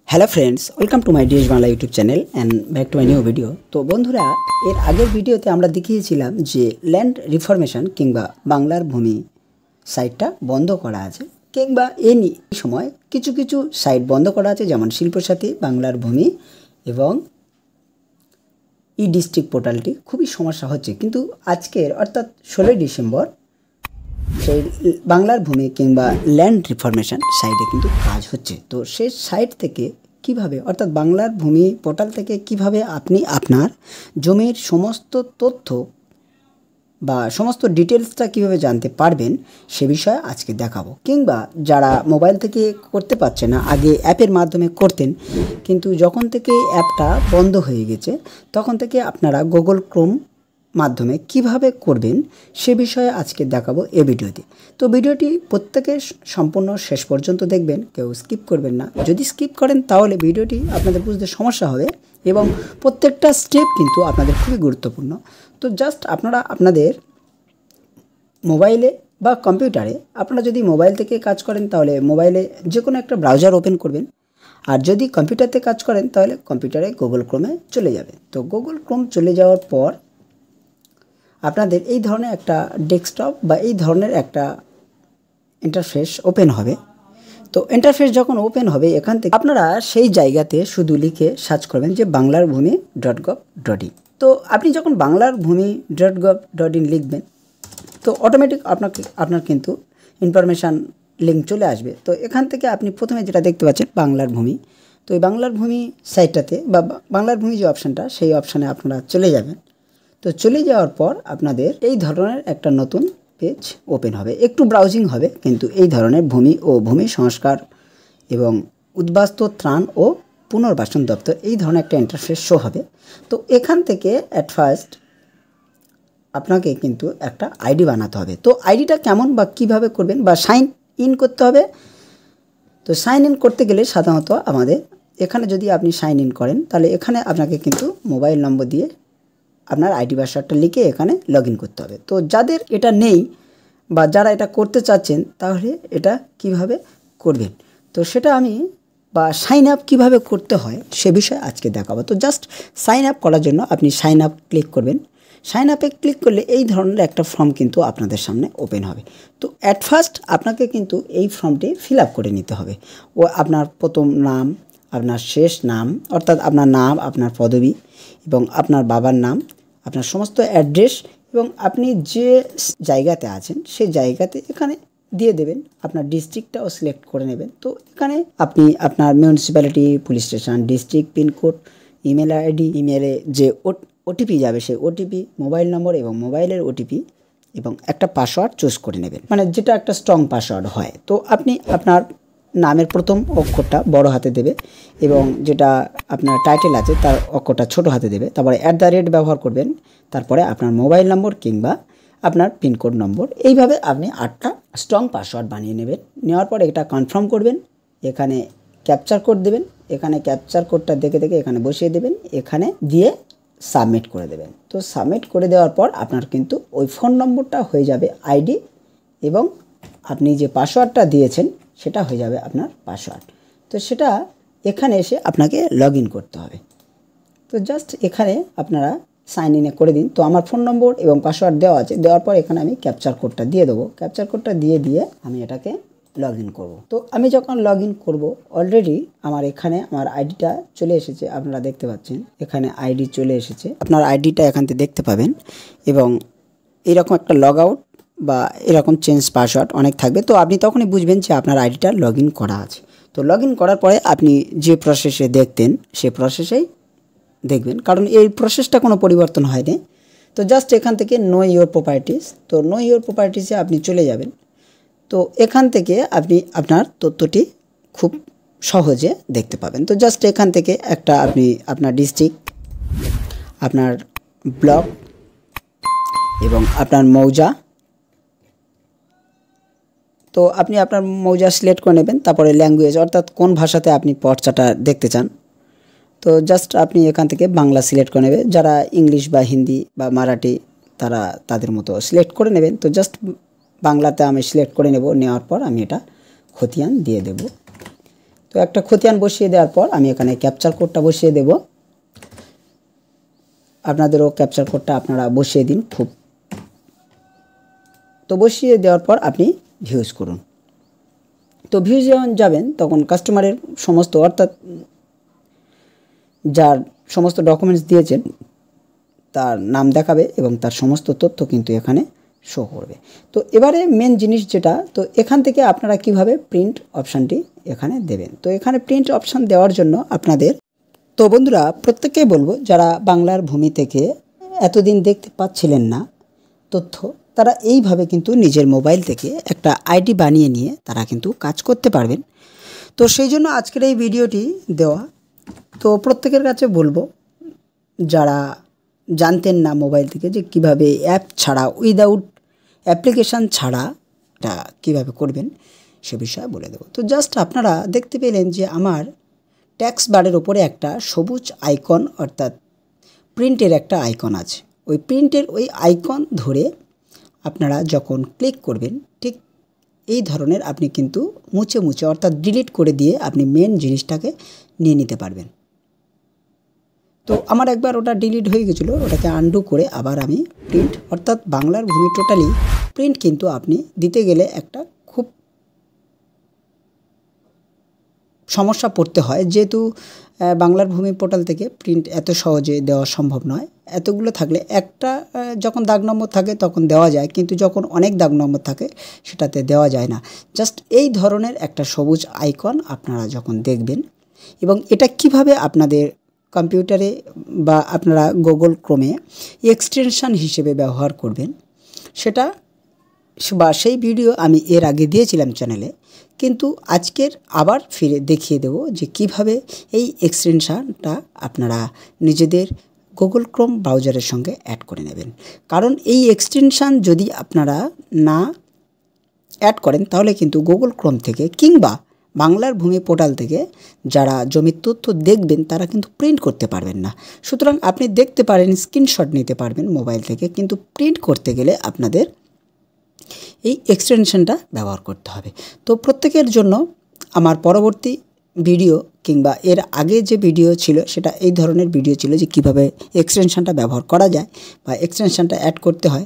Hello friends welcome to my DS Bangla YouTube channel and back to my new video. তো বন্ধুরা এর আগের ভিডিওতে আমরা দেখিয়েছিলাম যে ল্যান্ড রিফরমেশন কিংবা বাংলার ভূমি সাইটটা বন্ধ করা আছে কিংবা এই সময় কিছু কিছু সাইট বন্ধ করা আছে, যেমন শিল্পসাথী, বাংলার ভূমি এবং ই ডিস্ট্রিক্ট পোর্টালটি খুবই সমস্যা হচ্ছে। কিন্তু আজকের অর্থাৎ 16 ডিসেম্বর সেই বাংলার ভূমি কিংবা ল্যান্ড রিফরমেশন সাইটে কিন্তু কাজ হচ্ছে। তো সেই সাইট থেকে কিভাবে অর্থাৎ বাংলার ভূমি পোর্টাল থেকে কিভাবে আপনি আপনার জমির সমস্ত তথ্য বা সমস্ত ডিটেলসটা কিভাবে জানতে পারবেন সে বিষয়ে আজকে দেখাবো। কিংবা যারা মোবাইল থেকে করতে পারছে না, আগে অ্যাপের মাধ্যমে করতেন কিন্তু যখন থেকে অ্যাপটা বন্ধ হয়ে গেছে তখন থেকে আপনারা গুগল ক্রোম মাধ্যমে কিভাবে করবেন সে বিষয়ে আজকে দেখাবো এই ভিডিওতে। তো ভিডিওটি প্রত্যেকে সম্পূর্ণ শেষ পর্যন্ত দেখবেন, কেউ স্কিপ করবেন না। যদি স্কিপ করেন তাহলে ভিডিওটি আপনাদের বুঝতে সমস্যা হবে এবং প্রত্যেকটা স্টেপ কিন্তু আপনাদের খুবই গুরুত্বপূর্ণ। তো জাস্ট আপনারা আপনাদের মোবাইলে বা কম্পিউটারে, আপনারা যদি মোবাইল থেকে কাজ করেন তাহলে মোবাইলে যে কোনো একটা ব্রাউজার ওপেন করবেন, আর যদি কম্পিউটারতে কাজ করেন তাহলে কম্পিউটারে গুগল ক্রোমে চলে যাবেন। তো গুগল ক্রোম চলে যাওয়ার পর আপনাদের এই ধরনের একটা ডেস্কটপ বা এই ধরনের একটা ইন্টারফেস ওপেন হবে। তো ইন্টারফেস যখন ওপেন হবে এখান থেকে আপনারা সেই জায়গাতে শুধু লিখে সার্চ করবেন যে banglarbhumi.gov.in। তো আপনি যখন banglarbhumi.gov.in লিখবেন তো অটোমেটিক আপনার কিন্তু ইনফরমেশান লিঙ্ক চলে আসবে। তো এখান থেকে আপনি প্রথমে যেটা দেখতে পাচ্ছেন বাংলার ভূমি, তো এই বাংলার ভূমি সাইটটাতে বা বাংলার ভূমি যে অপশানটা সেই অপশানে আপনারা চলে যাবেন। তো চলে যাওয়ার পর আপনাদের এই ধরনের একটা নতুন পেজ ওপেন হবে, একটু ব্রাউজিং হবে কিন্তু এই ধরনের ভূমি ও ভূমি সংস্কার এবং উদ্বাস্তু ত্রাণ ও পুনর্বাসন দপ্তর এই ধরনের একটা ইন্টারফেস শো হবে। তো এখান থেকে অ্যাট ফার্স্ট আপনাকে কিন্তু একটা আইডি বানাতে হবে। তো আইডিটা কেমন বা কিভাবে করবেন বা সাইন ইন করতে হবে। তো সাইন ইন করতে গেলে সাধারণত আমাদের এখানে যদি আপনি সাইন ইন করেন তাহলে এখানে আপনাকে কিন্তু মোবাইল নম্বর দিয়ে আপনার আইডি পাসওয়ার্ডটা লিখে এখানে লগ ইন করতে হবে। তো যাদের এটা নেই বা যারা এটা করতে চাচ্ছেন তাহলে এটা কিভাবে করবেন তো সেটা আমি বা সাইন আপ কীভাবে করতে হয় সে বিষয়ে আজকে দেখাবো। তো জাস্ট সাইন আপ করার জন্য আপনি সাইন আপ ক্লিক করবেন। সাইন আপে ক্লিক করলে এই ধরনের একটা ফর্ম কিন্তু আপনাদের সামনে ওপেন হবে। তো অ্যাট ফার্স্ট আপনাকে কিন্তু এই ফর্মটি ফিল আপ করে নিতে হবে। ও আপনার প্রথম নাম, আপনার শেষ নাম অর্থাৎ আপনার নাম, আপনার পদবি এবং আপনার বাবার নাম, আপনার সমস্ত অ্যাড্রেস এবং আপনি যে জায়গাতে আছেন সেই জায়গাতে এখানে দিয়ে দেবেন। আপনার ডিস্ট্রিক্টটাও সিলেক্ট করে নেবেন। তো এখানে আপনি আপনার municipality, police station, district, pincode, email ID, ইমেলে যে ওটিপি যাবে সেই ওটিপি, মোবাইল নম্বর এবং মোবাইলের ওটিপি এবং একটা পাসওয়ার্ড চুজ করে নেবেন, মানে যেটা একটা স্ট্রং পাসওয়ার্ড হয়। তো আপনি আপনার নামের প্রথম অক্ষরটা বড় হাতে দেবে এবং যেটা আপনার টাইটেল আছে তার অক্ষরটা ছোট হাতে দেবে। তারপরে @ ব্যবহার করবেন, তারপরে আপনার মোবাইল নম্বর কিংবা আপনার পিনকোড নম্বর, এইভাবে আপনি 8টা স্ট্রং পাসওয়ার্ড বানিয়ে নেবেন। নেওয়ার পরে এটা কনফার্ম করবেন, এখানে ক্যাপচার কোড দেবেন, এখানে ক্যাপচার কোডটা দেখে এখানে বসিয়ে দেবেন, এখানে দিয়ে সাবমিট করে দেবেন। তো সাবমিট করে দেওয়ার পর আপনার কিন্তু ওই ফোন নম্বরটা হয়ে যাবে আইডি এবং আপনি যে পাসওয়ার্ডটা দিয়েছেন সেটা হয়ে যাবে আপনার পাসওয়ার্ড। তো সেটা এখানে এসে আপনাকে লগ ইন করতে হবে। তো জাস্ট এখানে আপনারা সাইন ইনে করে দিন। তো আমার ফোন নম্বর এবং পাসওয়ার্ড দেওয়া আছে, দেওয়ার পর এখানে আমি ক্যাপচার কোডটা দিয়ে দেবো। ক্যাপচার কোডটা দিয়ে আমি এটাকে লগ ইন করবো। তো আমি যখন লগ ইন করবো অলরেডি আমার এখানে আমার আইডিটা চলে এসেছে, আপনারা দেখতে পাচ্ছেন এখানে আইডি চলে এসেছে। আপনার আইডিটা এখান থেকে দেখতে পাবেন এবং এরকম একটা লগ আউট বা এরকম চেঞ্জ পাসওয়ার্ড অনেক থাকবে। তো আপনি তখনই বুঝবেন যে আপনার আইডিটা লগ ইন করা আছে। তো লগ ইন করার পরে আপনি যে প্রসেসে দেখতেন সে প্রসেসেই দেখবেন, কারণ এই প্রসেসটা কোনো পরিবর্তন হয়নি। তো জাস্ট এখান থেকে নো ইওর প্রপার্টিস, তো নো ইওর প্রপার্টিসে আপনি চলে যাবেন। তো এখান থেকে আপনি আপনার তথ্যটি খুব সহজে দেখতে পাবেন। তো জাস্ট এখান থেকে একটা আপনি আপনার ডিস্ট্রিক্ট, আপনার ব্লক এবং আপনার মৌজা, তো আপনি আপনার মৌজা সিলেক্ট করে নেবেন। তারপরে ল্যাঙ্গুয়েজ অর্থাৎ কোন ভাষাতে আপনি পর্চাটা দেখতে চান। তো জাস্ট আপনি এখান থেকে বাংলা সিলেক্ট করে নেবেন, যারা ইংলিশ বা হিন্দি বা মারাঠি তারা তাদের মতো সিলেক্ট করে নেবেন। তো জাস্ট বাংলাতে আমি সিলেক্ট করে নেব, নেওয়ার পর আমি এটা খতিয়ান দিয়ে দেব। তো তো একটা খতিয়ান বসিয়ে দেওয়ার পর আমি এখানে ক্যাপচার কোডটা বসিয়ে দেব। আপনাদেরও ক্যাপচার কোডটা আপনারা বসিয়ে দিন। তো বসিয়ে দেওয়ার পর আপনি ভিউজ করুন। তো ভিউজ যখন যাবেন তখন কাস্টমারের সমস্ত, অর্থাৎ যার সমস্ত ডকুমেন্টস দিয়েছেন তার নাম দেখাবে এবং তার সমস্ত তথ্য কিন্তু এখানে শো করবে। তো এবারে মেন জিনিস যেটা, তো এখান থেকে আপনারা কিভাবে প্রিন্ট অপশানটি এখানে দেবেন। তো এখানে প্রিন্ট অপশান দেওয়ার জন্য আপনাদের, তো বন্ধুরা প্রত্যেককেই বলবো যারা বাংলার ভূমি থেকে এতদিন দেখতে পাচ্ছিলেন না তথ্য, তারা এইভাবে কিন্তু নিজের মোবাইল থেকে একটা আইডি বানিয়ে নিয়ে তারা কিন্তু কাজ করতে পারবেন। তো সেই জন্য আজকের এই ভিডিওটি দেওয়া। তো প্রত্যেকের কাছে বলবো যারা জানতেন না মোবাইল থেকে যে কিভাবে অ্যাপ ছাড়া, উইদাউট অ্যাপ্লিকেশান ছাড়া এটা কীভাবে করবেন সে বিষয়ে বলে দেবো। তো জাস্ট আপনারা দেখতে পেলেন যে আমার ট্যাক্স বারের ওপরে একটা সবুজ আইকন, অর্থাৎ প্রিন্টের একটা আইকন আছে। ওই প্রিন্টের ওই আইকন ধরে আপনারা যখন ক্লিক করবেন, ঠিক এই ধরনের আপনি কিন্তু মুছে অর্থাৎ ডিলিট করে দিয়ে আপনি মেন জিনিসটাকে নিয়ে নিতে পারবেন। তো আমার একবার ওটা ডিলিট হয়ে গেছিলো, ওটাকে আনডু করে আবার আমি প্রিন্ট, অর্থাৎ বাংলার ভূমি টোটালি প্রিন্ট কিন্তু আপনি দিতে গেলে একটা খুব সমস্যা পড়তে হয়, যেহেতু বাংলার ভূমি পোর্টাল থেকে প্রিন্ট এত সহজে দেওয়া সম্ভব নয়। এতগুলো থাকলে একটা যখন দাগ নম্বর থাকে তখন দেওয়া যায়, কিন্তু যখন অনেক দাগ নম্বর থাকে সেটাতে দেওয়া যায় না। জাস্ট এই ধরনের একটা সবুজ আইকন আপনারা যখন দেখবেন, এবং এটা কিভাবে আপনাদের কম্পিউটারে বা আপনারা গুগল ক্রোমে এক্সটেনশান হিসেবে ব্যবহার করবেন সেটা বা সেই ভিডিও আমি এর আগে দিয়েছিলাম চ্যানেলে, কিন্তু আজকের আবার ফিরে দেখিয়ে দেব যে কিভাবে এই এক্সটেনশানটা আপনারা নিজেদের গুগল ক্রোম ব্রাউজারের সঙ্গে অ্যাড করে নেবেন। কারণ এই এক্সটেনশান যদি আপনারা না অ্যাড করেন তাহলে কিন্তু গুগল ক্রোম থেকে কিংবা বাংলার ভূমি পোর্টাল থেকে যারা জমির তথ্য দেখবেন তারা কিন্তু প্রিন্ট করতে পারবেন না। সুতরাং আপনি দেখতে পারেন, স্ক্রিনশট নিতে পারবেন মোবাইল থেকে, কিন্তু প্রিন্ট করতে গেলে আপনাদের এই এক্সটেনশনটা ব্যবহার করতে হবে। তো প্রত্যেকের জন্য আমার পরবর্তী ভিডিও কিংবা এর আগে যে ভিডিও ছিল সেটা এই ধরনের ভিডিও ছিল যে কিভাবে এক্সটেনশনটা ব্যবহার করা যায় বা এক্সটেনশনটা অ্যাড করতে হয়,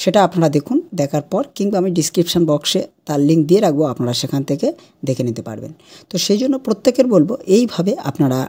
সেটা আপনারা দেখুন। দেখার পর কিংবা আমি ডিসক্রিপশান বক্সে তার লিঙ্ক দিয়ে রাখবো, আপনারা সেখান থেকে দেখে নিতে পারবেন। তো সেই জন্য প্রত্যেকের বলবো এইভাবে আপনারা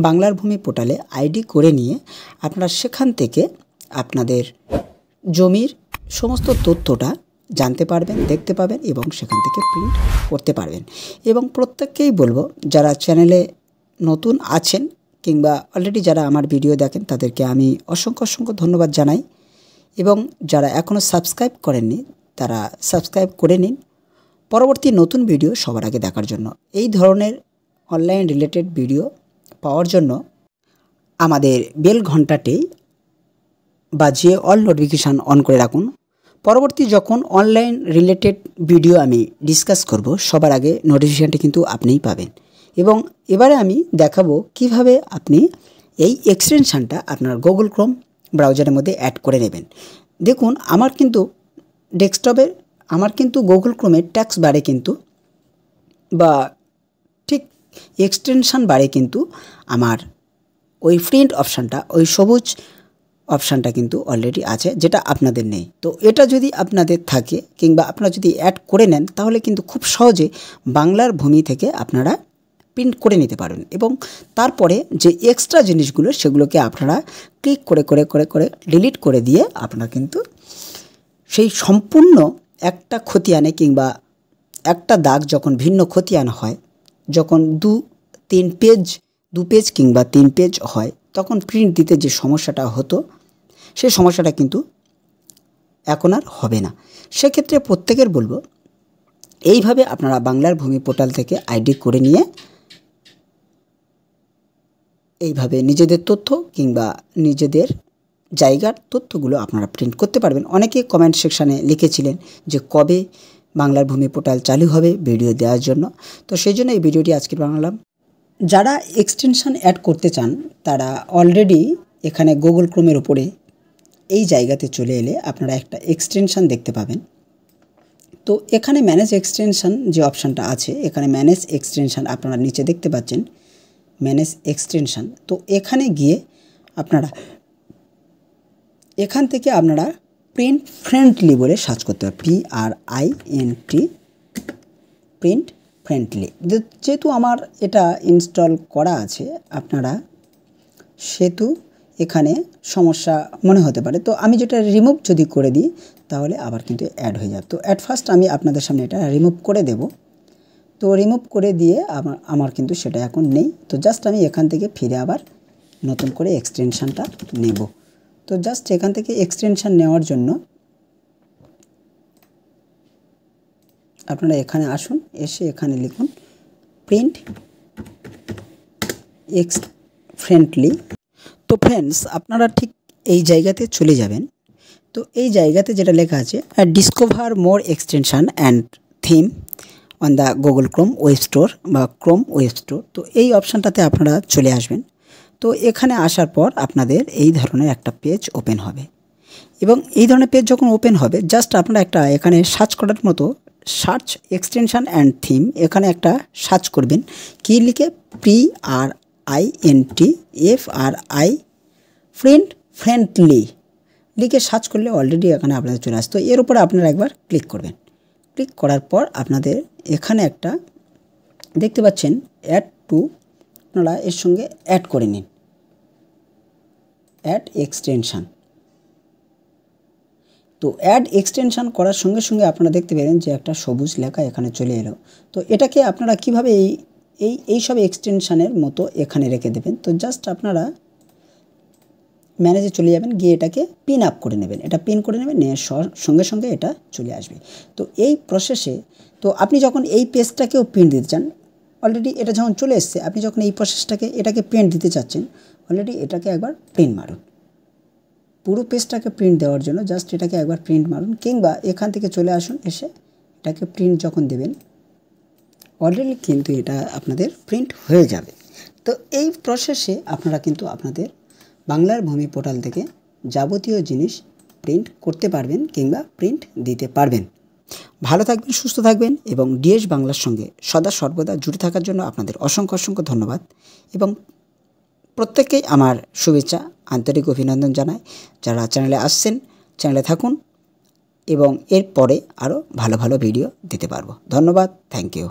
বাংলার ভূমি পোর্টালে আইডি করে নিয়ে আপনারা সেখান থেকে আপনাদের জমির সমস্ত তথ্যটা জানতে পারবেন, দেখতে পাবেন এবং সেখান থেকে প্রিন্ট করতে পারবেন। এবং প্রত্যেককেই বলবো যারা চ্যানেলে নতুন আছেন কিংবা অলরেডি যারা আমার ভিডিও দেখেন তাদেরকে আমি অসংখ্য ধন্যবাদ জানাই, এবং যারা এখনও সাবস্ক্রাইব করেননি তারা সাবস্ক্রাইব করে নিন পরবর্তী নতুন ভিডিও সবার আগে দেখার জন্য। এই ধরনের অনলাইন রিলেটেড ভিডিও পাওয়ার জন্য আমাদের বেল ঘন্টাটি বাজিয়ে অল নোটিফিকেশান অন করে রাখুন। পরবর্তী যখন অনলাইন রিলেটেড ভিডিও আমি ডিসকাস করব সবার আগে নোটিফিকেশানটি কিন্তু আপনিই পাবেন। এবং এবারে আমি দেখাবো কিভাবে আপনি এই এক্সটেনশানটা আপনার গুগল ক্রোম ব্রাউজারের মধ্যে অ্যাড করে নেবেন। দেখুন আমার কিন্তু ডেস্কটপে আমার কিন্তু গুগল ক্রোমের ট্যাক্স বারে কিন্তু বা ঠিক এক্সটেনশান বারে কিন্তু আমার ওই প্রিন্ট অপশানটা, ওই সবুজ অপশানটা কিন্তু অলরেডি আছে, যেটা আপনাদের নেই। তো এটা যদি আপনাদের থাকে কিংবা আপনারা যদি অ্যাড করে নেন তাহলে কিন্তু খুব সহজে বাংলার ভূমি থেকে আপনারা প্রিন্ট করে নিতে পারবেন। এবং তারপরে যে এক্সট্রা জিনিসগুলো সেগুলোকে আপনারা ক্লিক করে ডিলিট করে দিয়ে আপনারা কিন্তু সেই সম্পূর্ণ একটা খতিয়ানে কিংবা একটা দাগ যখন ভিন্ন খতিয়ান হয়, যখন দু পেজ কিংবা 3 পেজ হয়, তখন প্রিন্ট দিতে যে সমস্যাটা হতো সেই সমস্যাটা কিন্তু এখন আর হবে না। সেক্ষেত্রে প্রত্যেকের বলবো এইভাবে আপনারা বাংলার ভূমি পোর্টাল থেকে আইডি করে নিয়ে এইভাবে নিজেদের তথ্য কিংবা নিজেদের জায়গার তথ্যগুলো আপনারা প্রিন্ট করতে পারবেন। অনেকে কমেন্ট সেকশানে লিখেছিলেন যে কবে বাংলার ভূমি পোর্টাল চালু হবে ভিডিও দেওয়ার জন্য, তো সেই জন্য এই ভিডিওটি আজকে বানালাম। যারা এক্সটেনশান অ্যাড করতে চান তারা অলরেডি এখানে গুগল ক্রোমের উপরে এই জায়গাতে চলে এলে আপনারা একটা এক্সটেনশান দেখতে পাবেন। তো তো এখানে ম্যানেজ এক্সটেনশন যে অপশানটা আছে, এখানে ম্যানেজ এক্সটেনশন আপনারা নিচে দেখতে পাচ্ছেন, ম্যানেজ এক্সটেনশন। তো এখানে গিয়ে আপনারা এখান থেকে আপনারা প্রিন্ট ফ্রেন্ডলি বলে সার্চ করতে হবে, PRINT, প্রিন্ট ফ্রেন্ডলি। যেহেতু আমার এটা ইনস্টল করা আছে আপনারা, সেহেতু এখানে সমস্যা মনে হতে পারে। তো আমি যেটা রিমুভ যদি করে দিই তাহলে আবার কিন্তু অ্যাড হয়ে যাবে। তো অ্যাট ফার্স্ট আমি আপনাদের সামনে এটা রিমুভ করে দেব। তো রিমুভ করে দিয়ে আমার কিন্তু সেটা এখন নেই। তো জাস্ট আমি এখান থেকে ফিরে আবার নতুন করে এক্সটেনশানটা নেব। তো জাস্ট এখান থেকে এক্সটেনশান নেওয়ার জন্য আপনারা এখানে আসুন, এসে এখানে লিখুন প্রিন্ট ফ্রেন্ডলি। তো ফ্রেন্ডস, আপনারা ঠিক এই জায়গাতে চলে যাবেন। তো এই জায়গাতে যেটা লেখা আছে discover more extension and theme on the Google Chrome web store বা ক্রোম ওয়েব স্টোর। তো এই অপশানটাতে আপনারা চলে আসবেন। তো এখানে আসার পর আপনাদের এই ধরনের একটা পেজ ওপেন হবে, এবং এই ধরনের পেজ যখন ওপেন হবে জাস্ট আপনারা একটা এখানে সার্চ করার মতো সার্চ এক্সটেনশান অ্যান্ড থিম, এখানে একটা সার্চ করবেন, কি লিখে PRINT প্রিন্ট ফ্রেন্ডলি লিখে সার্চ করলে অলরেডি এখানে আপনাদের চলে আসে। তো এর উপরে আপনারা একবার ক্লিক করবেন। ক্লিক করার পর আপনাদের এখানে একটা দেখতে পাচ্ছেন অ্যাড টু, আপনারা এর সঙ্গে অ্যাড করে নিন, অ্যাড এক্সটেনশান। তো অ্যাড এক্সটেনশান করার সঙ্গে সঙ্গে আপনারা দেখতে পেলেন যে একটা সবুজ লেখা এখানে চলে এলো। তো এটাকে আপনারা কিভাবে এই সব এক্সটেনশানের মতো এখানে রেখে দেবেন। তো জাস্ট আপনারা ম্যানেজে চলে যাবেন, গিয়ে এটাকে পিন আপ করে নেবেন। এটা পিন করে নেবেন, নেওয়ার সঙ্গে সঙ্গে এটা চলে আসবে। তো এই প্রসেসে তো আপনি যখন এই পেজটাকেও প্রিন্ট দিতে চান, অলরেডি এটা যখন চলে এসছে, আপনি যখন এই প্রসেসটাকে এটাকে প্রিন্ট দিতে চাচ্ছেন, অলরেডি এটাকে একবার প্রিন্ট মারুন। পুরো পেজটাকে প্রিন্ট দেওয়ার জন্য জাস্ট এটাকে একবার প্রিন্ট মারুন, কিংবা এখান থেকে চলে আসুন, এসে এটাকে প্রিন্ট যখন দেবেন অলরেডি কিন্তু এটা আপনাদের প্রিন্ট হয়ে যাবে। তো এই প্রসেসে আপনারা কিন্তু আপনাদের বাংলার ভূমি পোর্টাল থেকে যাবতীয় জিনিস প্রিন্ট করতে পারবেন কিংবা প্রিন্ট দিতে পারবেন। ভালো থাকবেন, সুস্থ থাকবেন, এবং ডিএস বাংলার সঙ্গে সদা সর্বদা জুড়ে থাকার জন্য আপনাদের অসংখ্য অসংখ্য ধন্যবাদ, এবং প্রত্যেককেই আমার শুভেচ্ছা, আন্তরিক অভিনন্দন জানাই। যারা চ্যানেলে আসছেন, চ্যানেলে থাকুন, এবং এরপরে আরও ভালো ভালো ভিডিও দিতে পারবো। ধন্যবাদ, থ্যাংক ইউ।